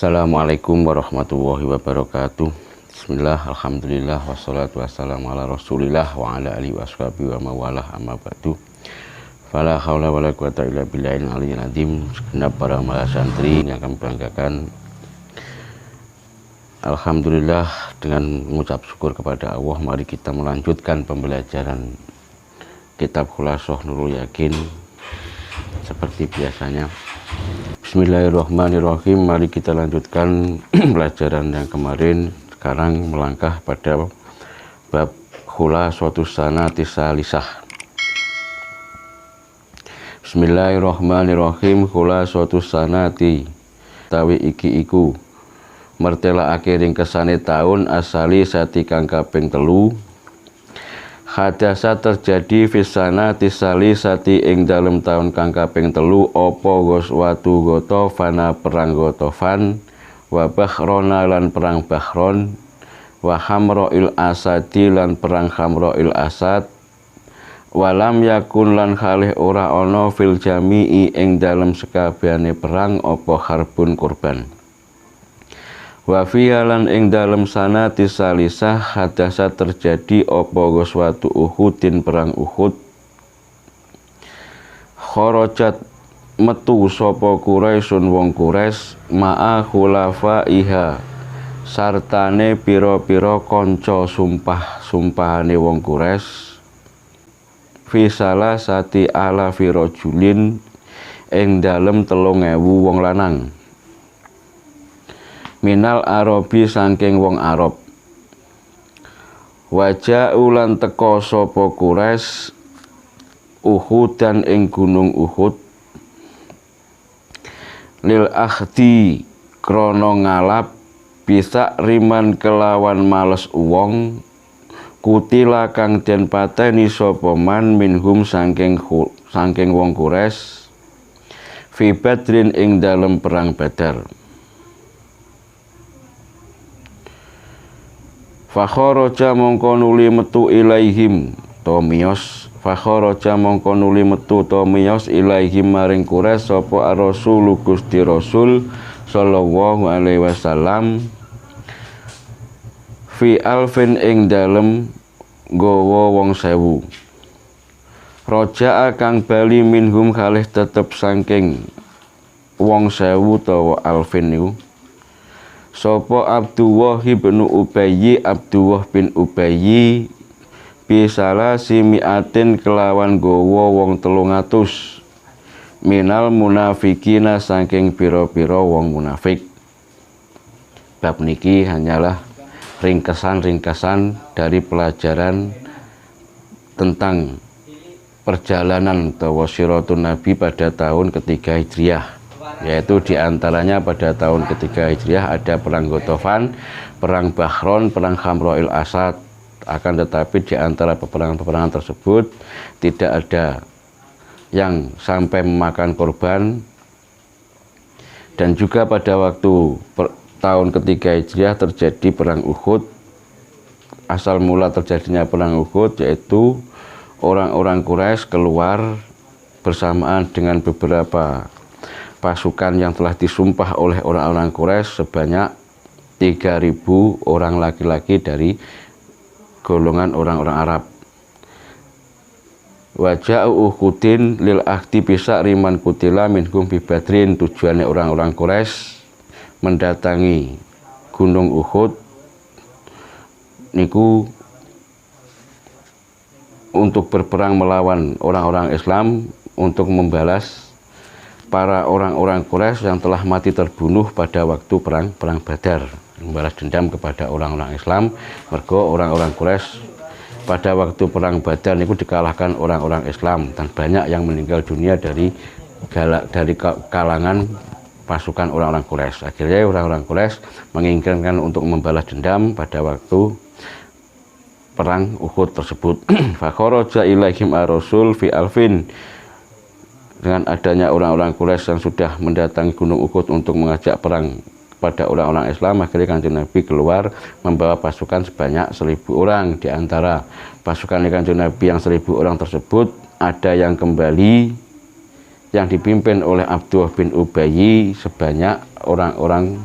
Assalamualaikum warahmatullahi wabarakatuh. Bismillah, alhamdulillah, wassalatu wassalamu ala rasulillah wa ala alihi washabihi wa mawalah amma ba'du. Fala haula wala quwata illa billahil aliyyil azim. Segenap para santri yang kami banggakan, alhamdulillah, dengan mengucap syukur kepada Allah, mari kita melanjutkan pembelajaran kitab Khulasath Nurul Yakin seperti biasanya. Bismillahirrahmanirrahim. Mari kita lanjutkan pelajaran yang kemarin. Sekarang melangkah pada bab Khulasatus Sanati Salisah. Bismillahirrahmanirrahim. Khulasatus Sanati tawi iki iku mertelakake ringkesane taun asali sati kang kaping 3. Hadasa terjadi fisana tisali sati ing dalem taun kang kaping 3 apa ghazwatu Ghatafana perang Ghatafan wa Bahrona lan perang Bahron wa Hamra'il Asadi lan perang Hamra'il Asad walam yakun lan khalih ora ana fil jami'i ing dalem sekabehane perang apa harbun kurban. Wa fiha lan ing dalem sanati salisah hadasa terjadi apa ghazwatu Uhudin perang Uhud. Kharajat metu sapa Quraisyun wong Quraisy ma'a khulafaiha sartane pira-pira kanca sumpahane wong Quraisy fi salasati alafi rajulin ing dalem 3.000 wong lanang. Minal Arabi saking wong Arab. Waja'u lan teka sapa Quraisy Uhudan ing gunung Uhud lil akhdi krana ngalap bisa riman kelawan males wong kutila kang den pateni sapa man minhum saking wong Quraisy fi Badrin ing dalem perang Badar. Fakharaja mongko nuli metu ilaihim tomiyos fakharaja mongko nuli metu tomiyos ilaihim maring Quraisy sapa ar-rasul Gusti Rasul sallallahu alaihi wasallam fi alfin ing dalem gawa wong 1000. Raja'a kang bali minhum kalih tetep saking wong 1000 utawa alfin niku sapa Abdullah bin Ubayy bin Ubayy bisala simiatin kelawan gowo wong 300 minal munafikina saking pira-pira wong munafik. Bab niki hanyalah ringkesan-ringkesan dari pelajaran tentang perjalanan atau siratun Nabi pada tahun ketiga Hijriah, yaitu diantaranya pada tahun ketiga Hijriah ada perang Ghatafan, perang Bahron, perang Hamra'il Asad. Akan tetapi diantara peperangan-peperangan tersebut tidak ada yang sampai memakan korban. Dan juga pada waktu tahun ketiga Hijriah terjadi perang Uhud. Asal mula terjadinya perang Uhud yaitu orang-orang Quraisy keluar bersamaan dengan beberapa pasukan yang telah disumpah oleh orang-orang Quraisy sebanyak 3.000 orang laki-laki dari golongan orang-orang Arab. Waja'u Uhudin lil akhdi bisa riman kutila minhum bi Badrin. Tujuannya orang-orang Quraisy mendatangi gunung Uhud niku untuk berperang melawan orang-orang Islam, untuk membalas para orang-orang Quraisy yang telah mati terbunuh pada waktu perang Badar, membalas dendam kepada orang-orang Islam. Mergo orang-orang Quraisy pada waktu perang Badar itu dikalahkan orang-orang Islam dan banyak yang meninggal dunia dari kalangan pasukan orang-orang Quraisy. Akhirnya orang-orang Quraisy menginginkan untuk membalas dendam pada waktu perang Uhud tersebut. Fakharaja ilaihim ar-rasul fi alfin. Dengan adanya orang-orang Quraisy yang sudah mendatangi gunung Uhud untuk mengajak perang pada orang-orang Islam, akhirnya Kanjeng Nabi keluar membawa pasukan sebanyak 1.000 orang. Di antara pasukan Kanjeng Nabi yang 1.000 orang tersebut ada yang kembali yang dipimpin oleh Abdullah bin Ubayy sebanyak orang-orang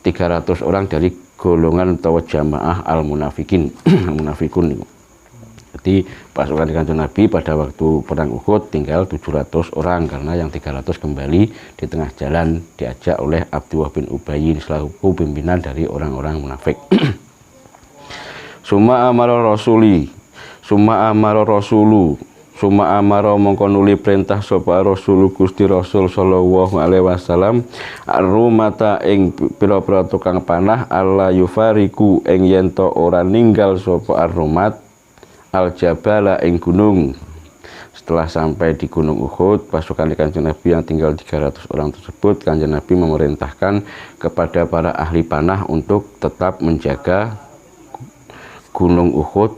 300 orang dari golongan atau jamaah al-munafikin al-munafikun niku. Jadi pasukan Kanjeng Nabi pada waktu perang Uhud tinggal 700 orang karena yang 300 kembali di tengah jalan diajak oleh Abdullah bin Ubay selaku pimpinan dari orang-orang munafik. Summa amara rasulu summa amara mongko nuli perintah sapa Rasul Gusti Rasul sallallahu alaihi wasallam arumata ing pira-pira tukang panah alla yufariku ing yen to ora ninggal sapa arumat al-jabala ing gunung. Setelah sampai di Gunung Uhud, pasukan Kanjeng Nabi yang tinggal 300 orang tersebut, Kanjeng Nabi memerintahkan kepada para ahli panah untuk tetap menjaga Gunung Uhud,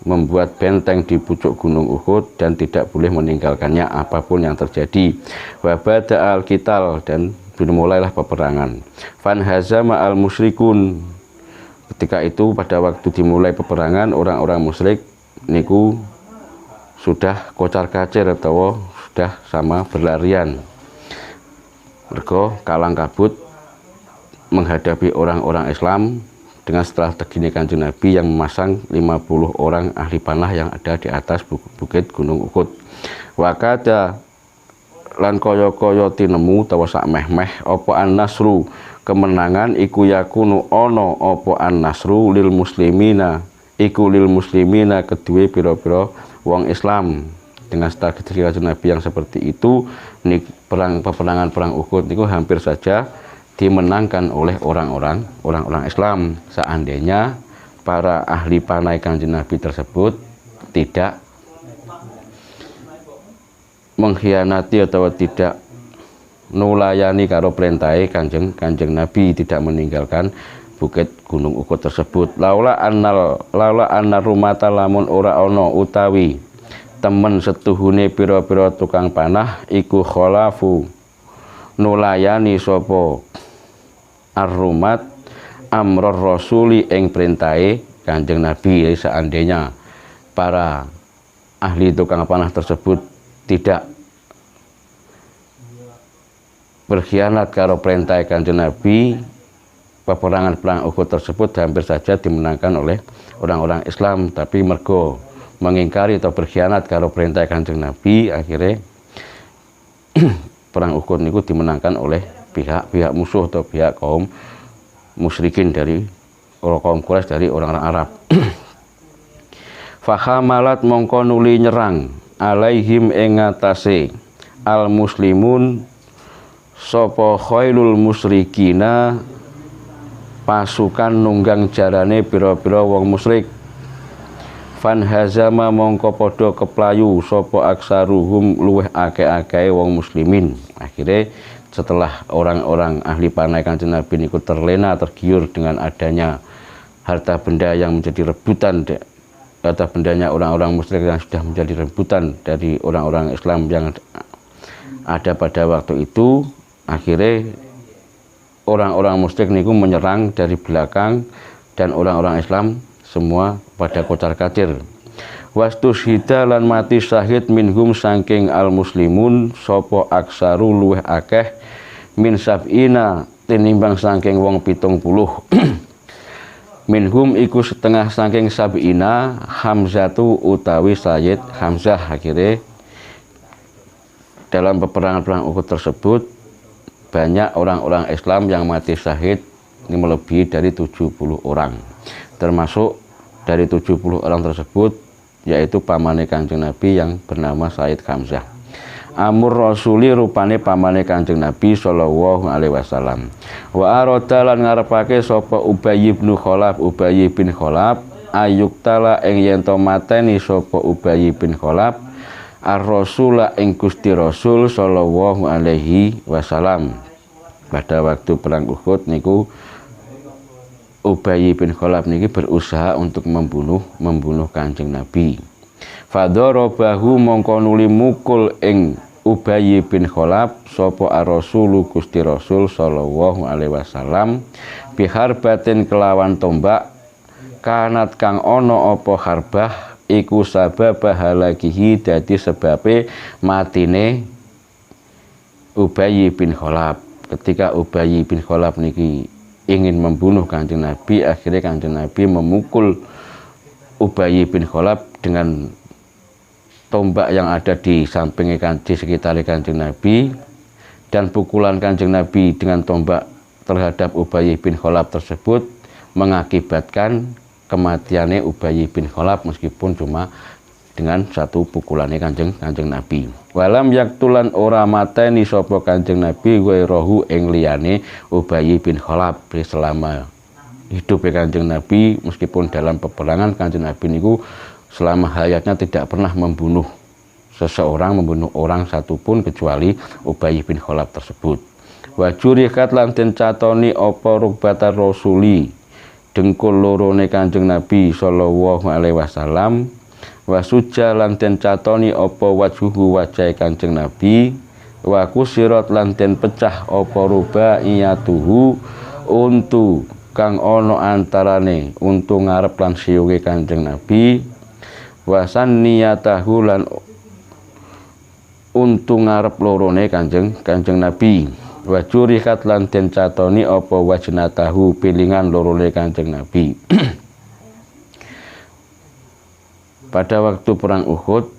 membuat benteng di pucuk Gunung Uhud dan tidak boleh meninggalkannya apapun yang terjadi. Wabada al-qital dan dimulailah peperangan. Fan hazama al-musyrikun. Ketika itu pada waktu dimulai peperangan, orang-orang musyrik niku sudah kocar-kacir atau sudah sama berlarian. Mergo kalang kabut menghadapi orang-orang Islam dengan strategi Kanjeng Nabi yang memasang 50 orang ahli panah yang ada di atas bukit Gunung Uhud. Wakada lan kaya-kaya tinemu utawa sak meh-meh apa an-nasru kemenangan iku yakunu ono apa an-nasru lil muslimina iku lil muslimina kedue pira-pira wong Islam. Dengan strategi Kanjeng Nabi yang seperti itu peperangan perang Uhud niku hampir saja dimenangkan oleh orang-orang Islam seandainya para ahli panah Kanjeng Nabi tersebut tidak mengkhianati atau tidak nulayani karo perintahe Kanjeng Nabi, tidak meninggalkan bukit Gunung Uhud tersebut. Laula annar rumata lamun ora ana utawi temen setuhune pira-pira tukang panah iku khalafu nulayani sapa ar-rumat amror rasuli ing perintahe Kanjeng Nabi. Seandainya para ahli tukang panah tersebut tidak berkhianat karo perintah Kanjeng Nabi, peperangan perang Uhud tersebut hampir saja dimenangkan oleh orang-orang Islam. Tapi mergo mengingkari atau berkhianat karo perintah Kanjeng Nabi, akhirnya perang Uhud niku dimenangkan oleh pihak musuh atau pihak kaum musyrikin dari kaum Quraisy, dari orang-orang Arab. Fahamalat mongko nuli nyerang alaihim ing atase al muslimun sapa khailul musyrikina pasukan nunggang jarane pira-pira wong musyrik. Fan hazama mongko padha keplayu sapa aksaruhum luweh akeh-akeh wong muslimin. Akhirnya setelah orang-orang ahli panah Kanjeng Nabi niku terlena tergiur dengan adanya harta benda yang menjadi rebutan, harta bendanya orang-orang musyrik yang sudah menjadi rebutan dari orang-orang Islam yang ada pada waktu itu. Akhirnya orang-orang musyrik niku menyerang dari belakang dan orang-orang Islam semua pada kocar-kacir. Wastushida lan mati syahid minhum saking al muslimun sapa aksaru luweh akeh min sab'ina tinimbang saking wong 70. Minhum iku setengah saking sab'ina Hamzatu utawi Sayyid Hamzah. Akhirnya dalam peperangan perang Uhud tersebut banyak orang-orang Islam yang mati syahid, ini melebihi dari 70 orang. Termasuk dari 70 orang tersebut yaitu pamane Kanjeng Nabi yang bernama Sayyid Hamzah. Amur rasuli rupane pamane Kanjeng Nabi sallallahu alaihi wasallam. Wa arada lan ngarepake sapa Ubay bin Khalaf ayuktala ing yen to mateni sapa Ubay bin Khalaf ar-rasula ing Gusti Rasul sallallahu alaihi wasallam. Pada waktu perang Uhud niku Ubay bin Khalaf niki berusaha untuk membunuh Kanjeng Nabi. Fadharabahu mongko nuli mukul ing Ubay bin Khalaf sapa ar-rasulu Gusti Rasul sallallahu alaihi wasallam biharbatin kelawan tombak kanat kang ana apa harbah iku sababa halakihi dadi sebabe matine Ubay bin Khalaf. ketika Ubayy bin Khalaf niki ingin membunuh Kanjeng Nabi, akhirnya Kanjeng Nabi memukul Ubayy bin Khalaf dengan tombak yang ada di sampingnya di sekitar Kanjeng Nabi, dan pukulan Kanjeng Nabi dengan tombak terhadap Ubayy bin Khalaf tersebut mengakibatkan kematiannya Ubayy bin Khalaf meskipun cuma dengan satu pukulannya Kanjeng Nabi. Walam yaktulan ora mateni sapa Kanjeng Nabi wairahu ing liyane Ubayy bin Khalaf. Selama hidupnya Kanjeng Nabi, meskipun dalam peperangan Kanjeng Nabi niku selama hayatnya tidak pernah membunuh seseorang, membunuh orang satupun kecuali Ubayy bin Khalaf tersebut. Wa jurikat lan den catoni apa rukbatar rasuli, dengkul lorone Kanjeng Nabi sallallahu alaihi wasallam. Wa suja lan den catoni apa wajhuhu wajahe Kanjeng Nabi. Wa kusirat lan den pecah apa rubaiyatuhu, untu kang ana antarane untu ngarep lan siyunge Kanjeng Nabi. Wa sanniyatahu lan untu ngarep lorone Kanjeng Nabi. Wa jurikat lan den catoni apa wajnatahu, pilingan lorone Kanjeng Nabi. Pada waktu perang Uhud,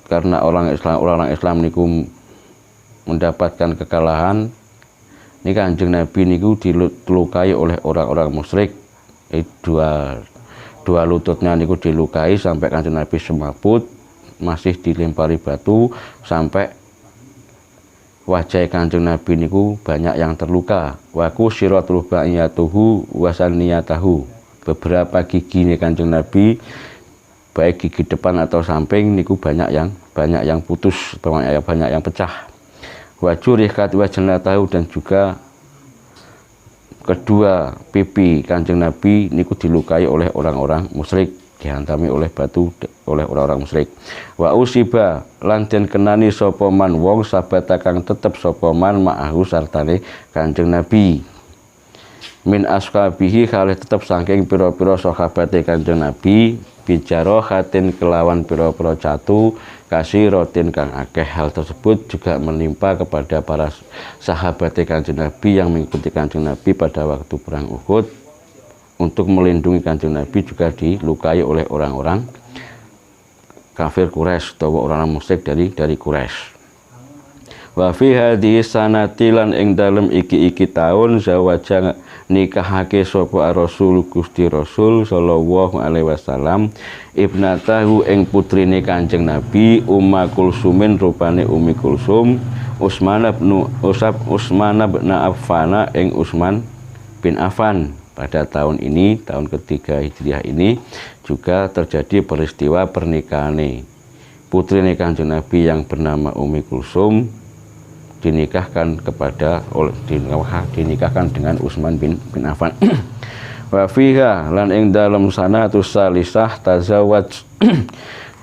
karena orang Islam niku mendapatkan kekalahan, ini Kanjeng Nabi niku dilukai oleh orang-orang musyrik. Dua lututnya niku dilukai sampai Kanjeng Nabi semaput, masih dilempari batu sampai wajah Kanjeng Nabi niku banyak yang terluka. Waku sirat rubaiyatuhu wasaniyatahu, beberapa gigi nih Kanjeng Nabi, baik gigi depan atau samping niku banyak yang putus, banyak yang pecah. Wajurikat wajnatahu, dan juga kedua pipi Kanjeng Nabi niku dilukai oleh orang-orang musyrik, dihantami oleh batu oleh orang-orang musyrik. Wa usiba lan den kenani sapa man wong sabata kang tetep sapa man ma'ahu sartane Kanjeng Nabi. Min ashabihi kalih tetep saking pira-pira sahabate Kanjeng Nabi, bicara khatin kelawan pira-pira catu kasiratin kang akeh. Hal tersebut juga menimpa kepada para sahabat Kanjeng Nabi yang mengikuti Kanjeng Nabi pada waktu perang Uhud. Untuk melindungi Kanjeng Nabi juga dilukai oleh orang-orang kafir Quraisy atau orang-orang musyrik dari Quraisy. Wa fi hadhihi sanati lan ing dalem iki taun zawaja nikahake sapa Rasul Gusti Rasul sallallahu alaihi wasallam ibnatahu ing putrine Kanjeng Nabi Umma Kulsumin, rupane Ummi Kulsum, Utsman bin Affan ing Utsman bin Affan. Pada tahun ini, tahun ketiga Hijriah ini juga terjadi peristiwa pernikahan putrine Kanjeng Nabi yang bernama Ummi Kulsum dinikahkan dengan Utsman bin Affan. Wa fiha lan ing dalem sanatus salisah tazawwaj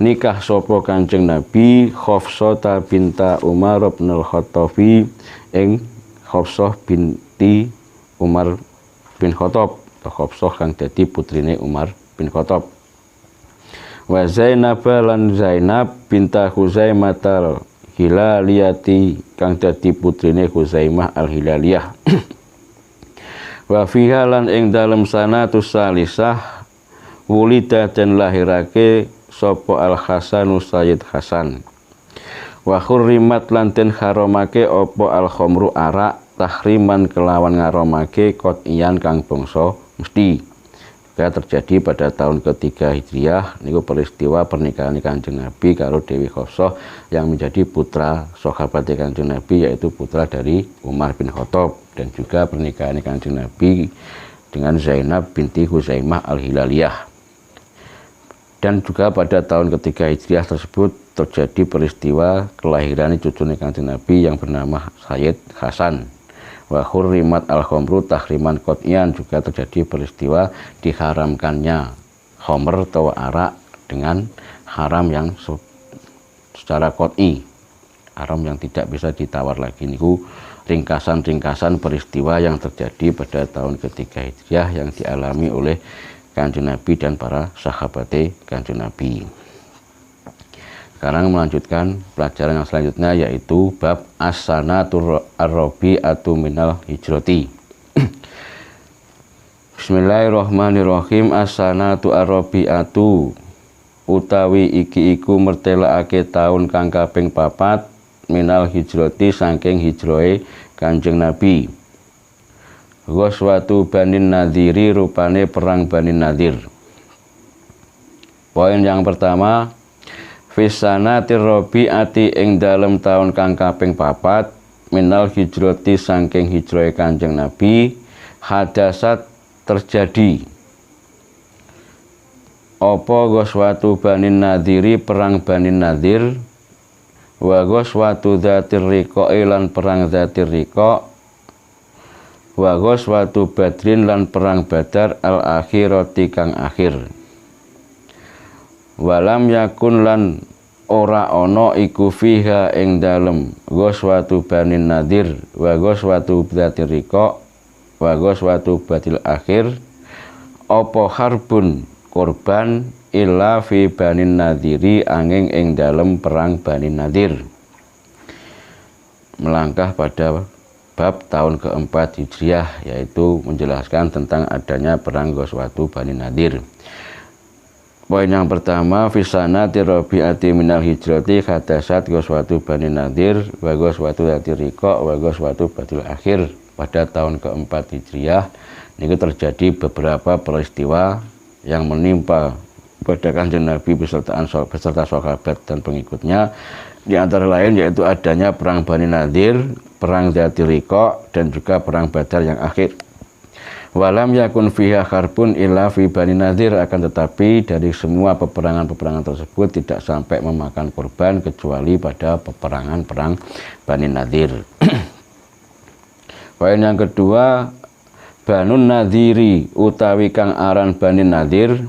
nikah sapa Kanjeng Nabi Hafsah binta Umar bin Al-Khattabi ing Hafsah binti Umar bin Khattab, Hafsah kang dadi putrine Umar bin Khattab. Wa Zainab lan Zainab binta Khuzaimah Hilaliyati kang dadi putrine Khuzaimah al-Hilaliyah. Wa fiha lan ing dalem sanatus salisah wulida den lahirake sapa Al-Hasan Sayyid Hasan. Wa khurrimat lan den haramake apa al-khamru arak tahriman kelawan ngaramake qot'iyan kang bangsa mesti. Terjadi pada tahun ketiga Hijriah niku peristiwa pernikahan Kanjeng Nabi karo Dewi Hafsah yang menjadi putra sahabat Kanjeng Nabi, yaitu putra dari Umar bin Khattab, dan juga pernikahan Kanjeng Nabi dengan Zainab binti Khuzaimah al-Hilaliyah. Dan juga pada tahun ketiga Hijriah tersebut terjadi peristiwa kelahiran cucunya Kanjeng Nabi yang bernama Sayyid Hasan. Wa hurrimat al-khamru tahriman qot'iyan, juga terjadi peristiwa diharamkannya khamr atau arak dengan haram yang secara qot'i, haram yang tidak bisa ditawar lagi. Niku ringkasan-ringkasan peristiwa yang terjadi pada tahun ketiga Hijriah yang dialami oleh Kanjeng Nabi dan para sahabat Kanjeng Nabi. Sekarang melanjutkan pelajaran yang selanjutnya, yaitu bab as-sanatur ar-rabi'atu minal hijrati. Bismillahirrahmanirrahim. As-sanatu ar-rabi'atu utawi iki iku mertelakake taun kang kaping 4 minal hijrati saking hijrohe Kanjeng Nabi. Ghazwatu Banin Nadhiri, rupane perang Bani Nadir. Poin yang pertama, fisanatir rabi'ati ing dalem taun kang kaping 4 minal hijrati saking hijrohe Kanjeng Nabi, hadasat terjadi apa ghazwatu Banin Nadhiri, perang Bani Nadir, wa ghazwatu Dzatir Riqa lan perang Dzatir Riqa, wa ghazwatu Badrin lan perang Badar al-akhirati kang akhir. Walam yakun lan ora ana iku fiha ing dalem ghazwatu Bani Nadir wa ghazwatu Dzatir Riqa wa ghazwatu Badil akhir apa harbun korban illa fi Bani Nadhiri, angin ing dalem perang Bani Nadir. Melangkah pada bab tahun keempat Hijriah, yaitu menjelaskan tentang adanya perang ghazwatu Bani Nadir. Poin yang pertama, fisanatir rabi'ati minal hijrati hadasat ghazwatu Bani Nadir wa ghazwatu Dzatir Riqa wa ghazwatu Badil akhir. Pada tahun keempat Hijriah ini terjadi beberapa peristiwa yang menimpa pada Kanjeng Nabi beserta sahabat dan pengikutnya, di antara lain yaitu adanya perang Bani Nadir, perang Dzatir Riqa, dan juga perang Badar yang akhir. Walam yakun fiha harbun illa fi Bani Nadir, akan tetapi dari semua peperangan-peperangan tersebut tidak sampai memakan korban kecuali pada peperangan perang Bani Nadir. Poin yang kedua, Banun Nadhiri utawi kang aran Bani Nadir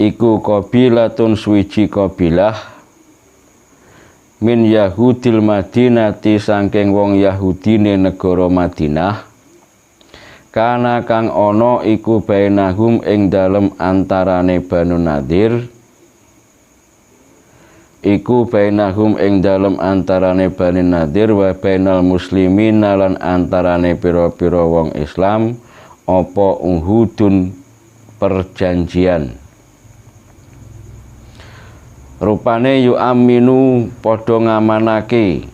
iku qabilatun suwiji qabilah min Yahudil Madinati saking wong Yahudine negara Madinah, kana kang ana iku bainahum ing dalem antarane Banu Nadir, iku bainahum ing dalem antarane Bani Nadir wa bainal muslimin lan antarane pira-pira wong Islam apa uhudun perjanjian. Rupane yu'aminu padha ngamanake,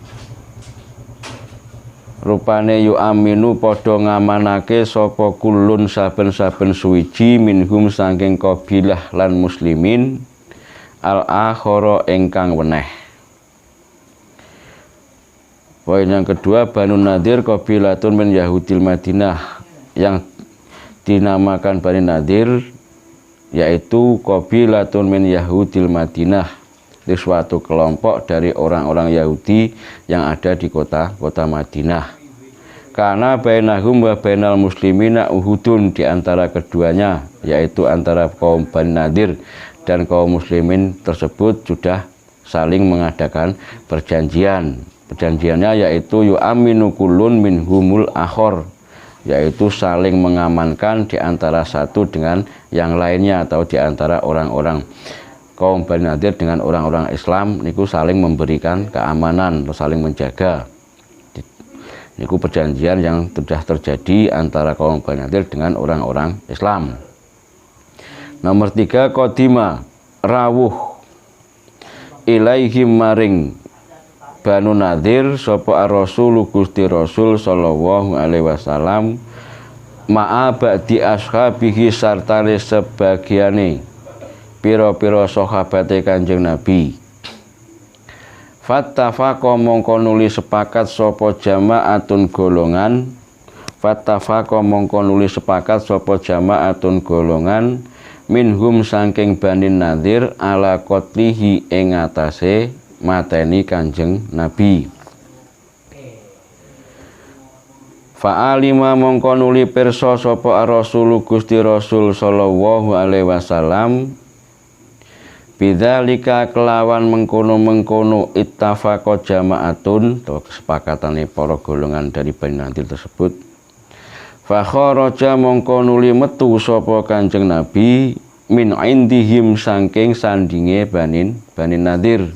rupane yu'aminu padha ngamanake sapa kulun saben-saben suwiji minhum saking qabilah lan muslimin al-akhara ingkang weneh. Poin yang kedua, Banu Nadir qabilatun min Yahudil Madinah, yang dinamakan Bani Nadir yaitu qabilatun min Yahudil Madinah, di suatu kelompok dari orang-orang Yahudi yang ada di kota Madinah. Karena bainahum wa bainal muslimina uhudun, di antara keduanya yaitu antara kaum Bani Nadir dan kaum muslimin tersebut sudah saling mengadakan perjanjian. Perjanjiannya yaitu yu'aminu kullun minhumul akhor, yaitu saling mengamankan di antara satu dengan yang lainnya, atau di antara orang-orang kaum Bani Nadir dengan orang-orang Islam niku saling memberikan keamanan atau saling menjaga. Niku perjanjian yang sudah terjadi antara kaum Bani Nadir dengan orang-orang Islam. Nomor 3, qadima rawuh ilaihim maring Banu Nadir sapa ar-rasul Gusti Rasul sallallahu alaihi wasallam ma'a ba'di ashabihi sartane sebagiane pira-pira sahabate Kanjeng Nabi. Fattafaqa mongko nuli sepakat sapa jama'atun golongan, fattafaqa mongko nuli sepakat sapa jama'atun golongan minhum saking Bani Nadir ala qatlihi ing atase mateni Kanjeng Nabi. Fa'alima mongko nuli pirsa sapa ar-rasul Gusti Rasul sallallahu alaihi wasallam bidzalika kelawan mengkono-mengkono ittafaqa jama'atun, atau kesepakatane para golongan dari Bani Nadir tersebut. Fa kharaja mongko nuli metu sapa Kanjeng Nabi min indihim saking sandinge Bani Nadir.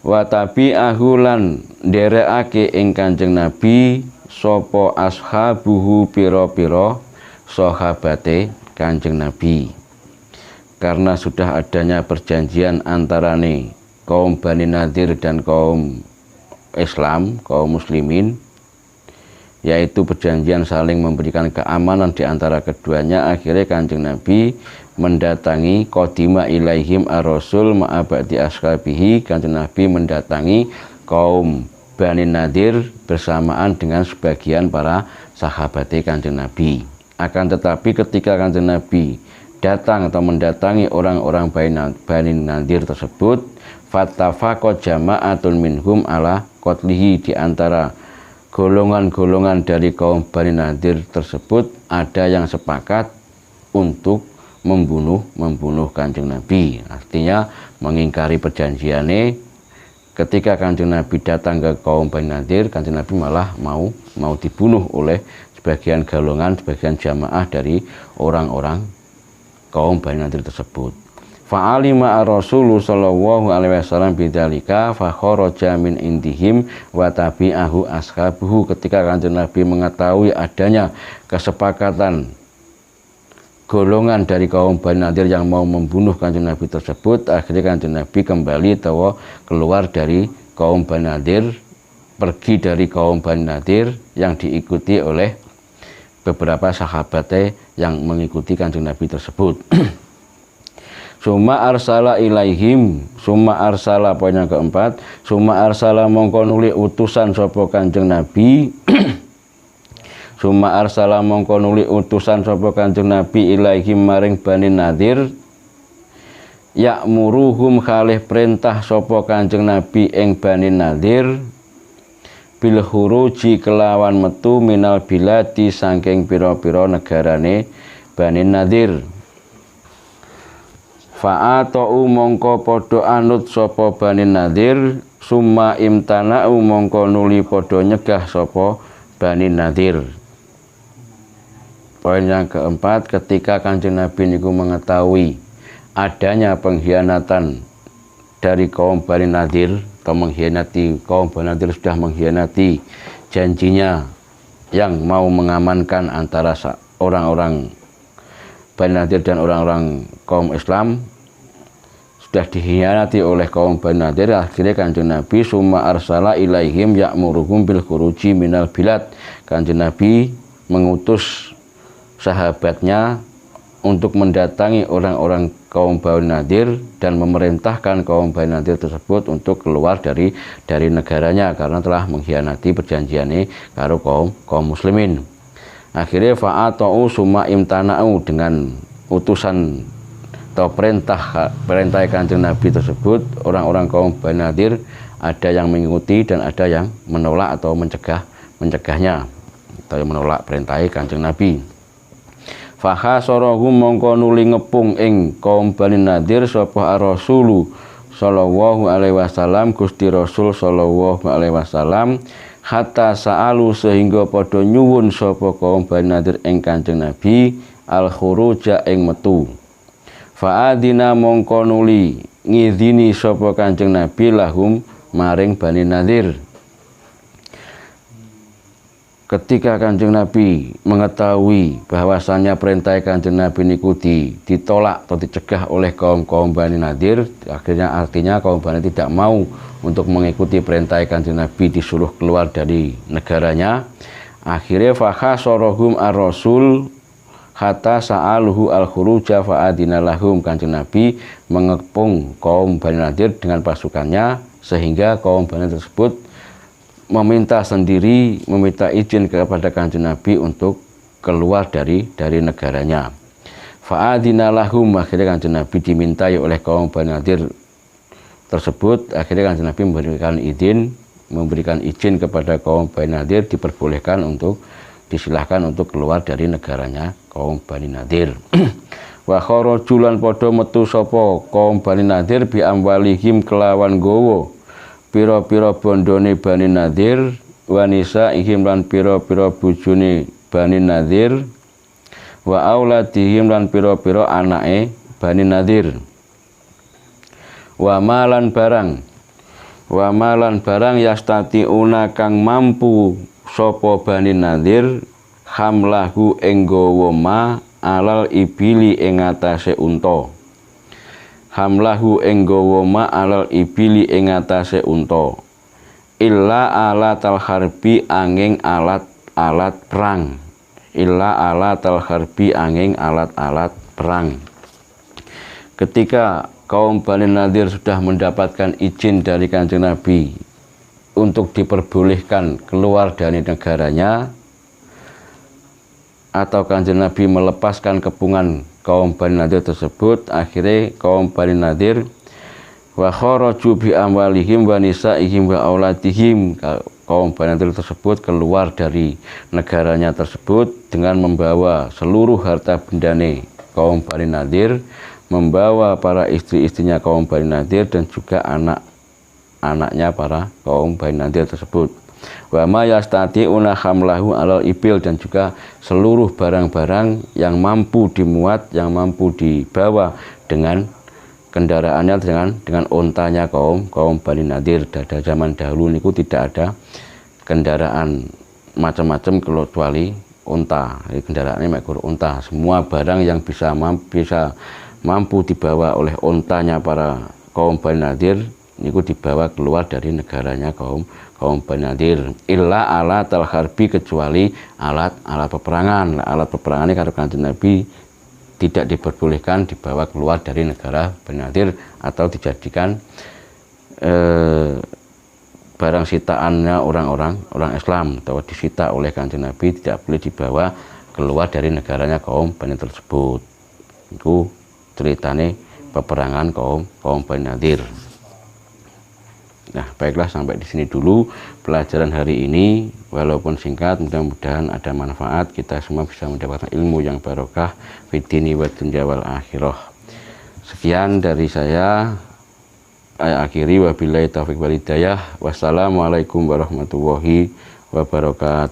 Wa tabi'ahu lan nderekake ing Kanjeng Nabi sapa ashabuhu pira-pira sahabate Kanjeng Nabi. Karena sudah adanya perjanjian antarane kaum Bani Nadir dan kaum Islam, kaum muslimin, yaitu perjanjian saling memberikan keamanan di antara keduanya. Akhirnya Kanjeng Nabi mendatangi qadima ilaihim ar-rasul ma'abadi ashabihi. Kanjeng Nabi mendatangi kaum Bani Nadir bersamaan dengan sebagian para sahabat Kanjeng Nabi. Akan tetapi ketika Kanjeng Nabi datang atau mendatangi orang-orang Bani Nadir tersebut, fattafaqa jama'atun minhum ala qatlihi, di antara golongan-golongan dari kaum Bani Nadir tersebut ada yang sepakat untuk membunuh Kanjeng Nabi. Artinya mengingkari perjanjiannya. Ketika Kanjeng Nabi datang ke kaum Bani Nadir, Kanjeng Nabi malah mau dibunuh oleh sebagian golongan, sebagian jamaah dari orang-orang kaum Bani Nadir tersebut. Fa'alima ar-rasulu sallallahu alaihi wasallam bidzalika fa kharaja min indihim wa tabi'ahu ashabuhu. Ketika Kanjeng Nabi mengetahui adanya kesepakatan golongan dari kaum Bani Nadir yang mau membunuh Kanjeng Nabi tersebut, akhirnya Kanjeng Nabi kembali keluar dari kaum Bani Nadir, pergi dari kaum Bani Nadir yang diikuti oleh beberapa sahabatnya yang mengikuti Kanjeng Nabi tersebut. Summa arsala ilaihim, summa arsala, poin yang keempat, summa arsala mongko nuli utusan sapa Kanjeng Nabi. Summa arsala mongko nuli utusan sapa Kanjeng Nabi ilaihim maring Bani Nadir, ya'muruhum khalih perintah sapa Kanjeng Nabi ing Bani Nadir bil khuruji kelawan metu minal biladi saking pira-pira negarane Bani Nadir. Fa'ata'u mongko podo anut sapa Bani Nadir, summa imtana'u mongko nuli podo nyegah sapa Bani Nadir. Poin yang keempat, ketika Kanjeng Nabi niku mengetahui adanya pengkhianatan dari kaum Bani Nadir, atau mengkhianati kaum Bani Nadir, sudah mengkhianati janjinya yang mau mengamankan antara orang-orang Bani Nadir dan orang-orang kaum Islam, sudah dikhianati oleh kaum Bani Nadir. Akhirnya Kanjeng Nabi summa arsala ilaihim ya'muruhum bil khuruji minal bilad. Kanjeng Nabi mengutus sahabatnya untuk mendatangi orang-orang kaum Bani Nadir dan memerintahkan kaum Bani Nadir tersebut untuk keluar dari negaranya karena telah mengkhianati perjanjiannya karo kaum muslimin. Akhirnya fa'ata'u summa imtana'u, dengan utusan atau perintah Kanjeng Nabi tersebut, orang-orang kaum Bani Nadir ada yang mengikuti dan ada yang menolak atau mencegahnya atau menolak perintah Kanjeng Nabi. Fahasarahum mongko nuli ngepung ing kaum Bani Nadir sapa ar-rasulu sallallahu alaihi wasallam, Gusti Rasul sallallahu alaihi wasallam, hatta sa'alu sehingga padha nyuwun sapa kaum Bani Nadir ing Kanjeng Nabi al-khuruja ing metu. Fa'adina mongko nuli ngidini sapa Kanjeng Nabi lahum maring Bani Nadir. Ketika Kanjeng Nabi mengetahui bahwasannya perintah Kanjeng Nabi niku ditolak atau dicegah oleh kaum Bani Nadir, artinya kaum Bani tidak mau untuk mengikuti perintah Kanjeng Nabi, disuruh keluar dari negaranya. Akhirnya fakhasarahum ar-rasul hatta sa'aluhu al-khuruja fa'adina lahum. Kanjeng Nabi mengepung kaum Bani Nadir dengan pasukannya sehingga kaum Bani tersebut meminta izin kepada Kanjeng Nabi untuk keluar dari negaranya. Fa'adina lahum, akhirnya Kanjeng Nabi dimintai oleh kaum Bani Nadir tersebut. Akhirnya Kanjeng Nabi memberikan izin kepada kaum Bani Nadir, disilahkan untuk keluar dari negaranya kaum Bani Nadir. Wa kharajulan padha metu sapa kaum Bani Nadir bi amwalihim kelawan gowo pira-pira bondone Bani Nadir, wanisa ihim lan pira-pira bojone Bani Nadir, wa auladihim lan pira-pira anake Bani Nadir. Wa malan barang yastatiuna kang mampu sapa Bani Nadir hamlahu ing gawa ma alal ibili ing atase unta. Hamlahu ing gawa ma alal ibili ing atase unta. Illa alatal harbi angin alat-alat perang. Illa alatal harbi angin alat-alat perang. Ketika kaum Bani Nadir sudah mendapatkan izin dari Kanjeng Nabi untuk diperbolehkan keluar dari negaranya, atau Kanjeng Nabi melepaskan kepungan kaum Bani Nadir tersebut, akhirnya kaum Bani Nadir wa kharaju bi amwalihim wa nisaihim wa auladihim, kaum Bani Nadir tersebut keluar dari negaranya tersebut dengan membawa seluruh harta bendane kaum Bani Nadir, membawa para istri-istrinya kaum Bani Nadir dan juga anak-anaknya para kaum Bani Nadir tersebut. Wa ma yastati'una hamlahu alal ibil, dan juga seluruh barang-barang yang mampu dimuat, yang mampu dibawa dengan kendaraannya, dengan ontanya kaum Bani Nadir. Pada zaman dahulu niku tidak ada kendaraan macam-macam kecuali unta. Kendaraannya mekur unta. Semua barang yang bisa mampu dibawa oleh ontanya para kaum Bani Nadir niku dibawa keluar dari negaranya kaum Bani Nadir. Illa alatal harbi, kecuali alat peperangan. Alat peperangan ini karena Kanjeng Nabi tidak diperbolehkan dibawa keluar dari negara Bani Nadir atau dijadikan barang sitaannya orang Islam, atau disita oleh Kanjeng Nabi, tidak boleh dibawa keluar dari negaranya kaum Bani tersebut. Itu ceritane peperangan kaum Bani Nadir. Nah, baiklah, sampai di sini dulu pelajaran hari ini. Walaupun singkat, mudah-mudahan ada manfaat. Kita semua bisa mendapatkan ilmu yang barokah fid dini wad dunya wal akhirah. Sekian dari saya akhiri, wabillahi taufiq wal hidayah. Wassalamualaikum warahmatullahi wabarakatuh.